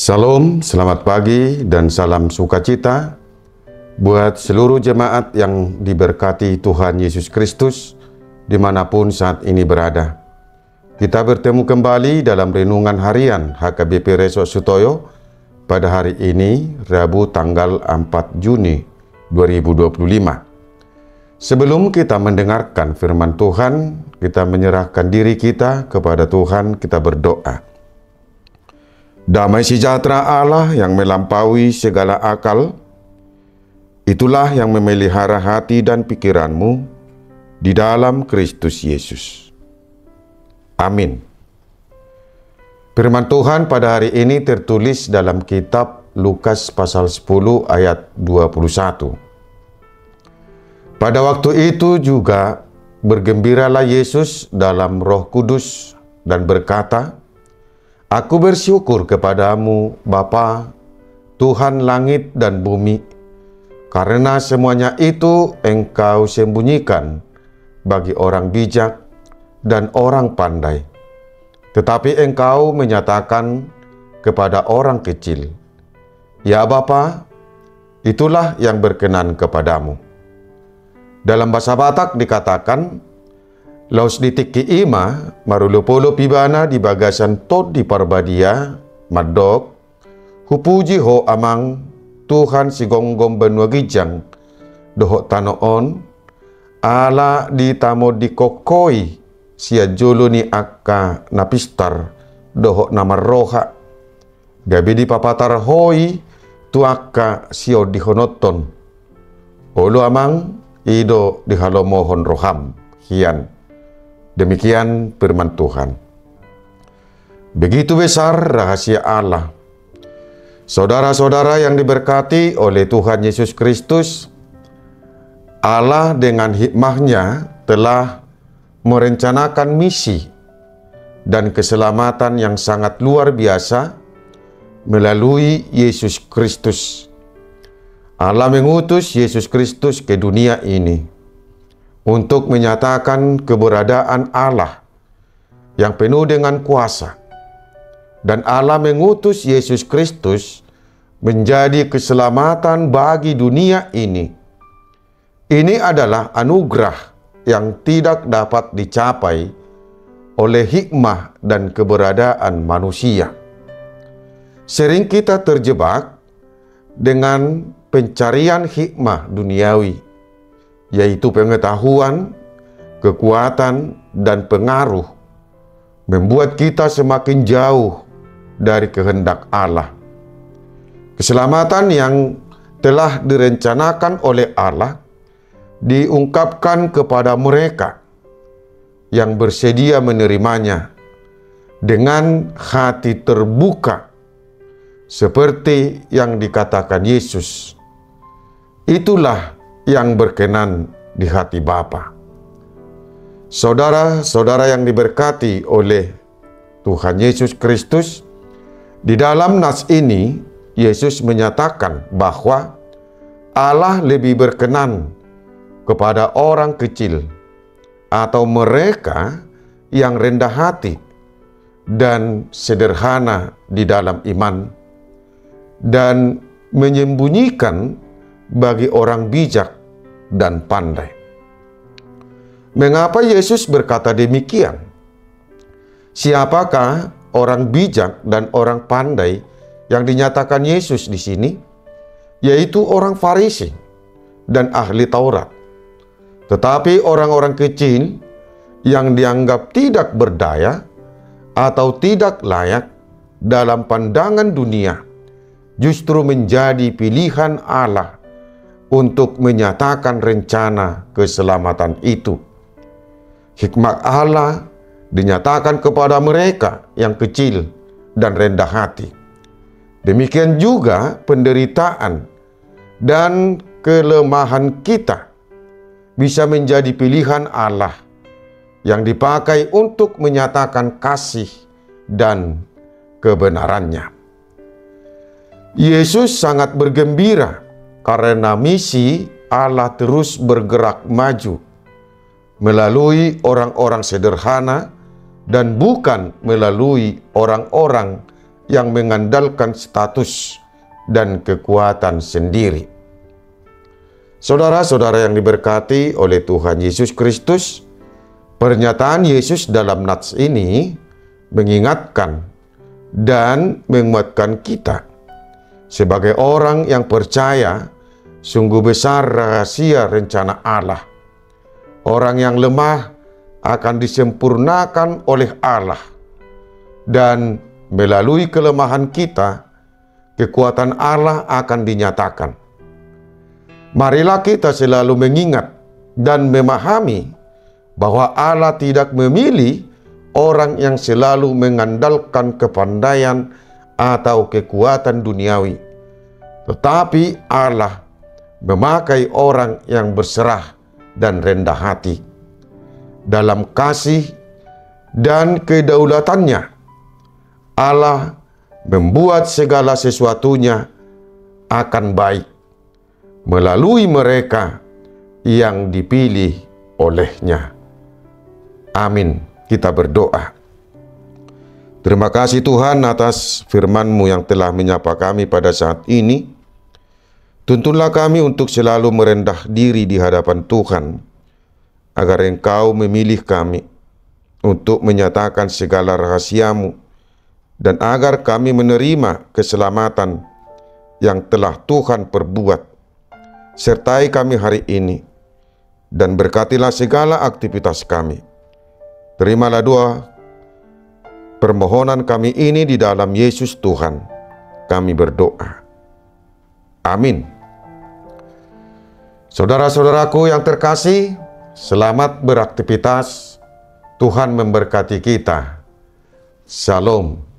Salam, selamat pagi dan salam sukacita buat seluruh jemaat yang diberkati Tuhan Yesus Kristus dimanapun saat ini berada. Kita bertemu kembali dalam renungan harian HKBP Resok Sutoyo pada hari ini, Rabu tanggal 4 Juni 2025. Sebelum kita mendengarkan firman Tuhan, kita menyerahkan diri kita kepada Tuhan, kita berdoa. Damai sejahtera Allah yang melampaui segala akal, itulah yang memelihara hati dan pikiranmu di dalam Kristus Yesus. Amin. Firman Tuhan pada hari ini tertulis dalam kitab Lukas pasal 10 ayat 21. Pada waktu itu juga bergembiralah Yesus dalam Roh Kudus dan berkata, "Aku bersyukur kepadamu, Bapa, Tuhan langit dan bumi, karena semuanya itu Engkau sembunyikan bagi orang bijak dan orang pandai, tetapi Engkau menyatakan kepada orang kecil. Ya Bapa, itulah yang berkenan kepadamu." Dalam bahasa Batak dikatakan, Laus ditiki ima, marulupolo pibana di bagasan tot di parbadia, madok, hupuji ho amang, Tuhan si gonggong benua gijang, dohok tanoon, ala di tamo di kokoi, sia jolo ni akka napistar, dohok nama roha, gabi di papatar hoi, tuaka sio di honoton, olo amang, ido di halomohon roham, hian. Demikian firman Tuhan. Begitu besar rahasia Allah. Saudara-saudara yang diberkati oleh Tuhan Yesus Kristus, Allah dengan hikmahnya telah merencanakan misi dan keselamatan yang sangat luar biasa melalui Yesus Kristus. Allah mengutus Yesus Kristus ke dunia ini untuk menyatakan keberadaan Allah yang penuh dengan kuasa. Dan Allah mengutus Yesus Kristus menjadi keselamatan bagi dunia ini. Ini adalah anugerah yang tidak dapat dicapai oleh hikmah dan keberadaan manusia. Sering kita terjebak dengan pencarian hikmah duniawi, yaitu pengetahuan, kekuatan, dan pengaruh, membuat kita semakin jauh dari kehendak Allah. Keselamatan yang telah direncanakan oleh Allah diungkapkan kepada mereka yang bersedia menerimanya dengan hati terbuka, seperti yang dikatakan Yesus. Itulah yang berkenan di hati Bapa. Saudara-saudara yang diberkati oleh Tuhan Yesus Kristus, di dalam nas ini Yesus menyatakan bahwa Allah lebih berkenan kepada orang kecil atau mereka yang rendah hati dan sederhana di dalam iman, dan menyembunyikan bagi orang bijak dan pandai. Mengapa Yesus berkata demikian? Siapakah orang bijak dan orang pandai yang dinyatakan Yesus di sini? Yaitu orang Farisi dan ahli Taurat. Tetapi orang-orang kecil yang dianggap tidak berdaya atau tidak layak dalam pandangan dunia justru menjadi pilihan Allah untuk menyatakan rencana keselamatan itu. Hikmat Allah dinyatakan kepada mereka yang kecil dan rendah hati. Demikian juga penderitaan dan kelemahan kita bisa menjadi pilihan Allah yang dipakai untuk menyatakan kasih dan kebenarannya. Yesus sangat bergembira karena misi Allah terus bergerak maju melalui orang-orang sederhana dan bukan melalui orang-orang yang mengandalkan status dan kekuatan sendiri. Saudara-saudara yang diberkati oleh Tuhan Yesus Kristus, pernyataan Yesus dalam nats ini mengingatkan dan menguatkan kita sebagai orang yang percaya sungguh besar rahasia rencana Allah. Orang yang lemah akan disempurnakan oleh Allah, dan melalui kelemahan kita, kekuatan Allah akan dinyatakan. Marilah kita selalu mengingat dan memahami bahwa Allah tidak memilih orang yang selalu mengandalkan kepandaian atau kekuatan duniawi, tetapi Allah memakai orang yang berserah dan rendah hati. Dalam kasih dan kedaulatannya, Allah membuat segala sesuatunya akan baik melalui mereka yang dipilih olehnya. Amin. Kita berdoa. Terima kasih Tuhan atas firman-Mu yang telah menyapa kami pada saat ini. Tuntunlah kami untuk selalu merendah diri di hadapan Tuhan, agar Engkau memilih kami untuk menyatakan segala rahasia-Mu, dan agar kami menerima keselamatan yang telah Tuhan perbuat. Sertai kami hari ini, dan berkatilah segala aktivitas kami. Terimalah doa permohonan kami ini di dalam Yesus Tuhan. Kami berdoa. Amin. Saudara-saudaraku yang terkasih, selamat beraktivitas. Tuhan memberkati kita. Shalom.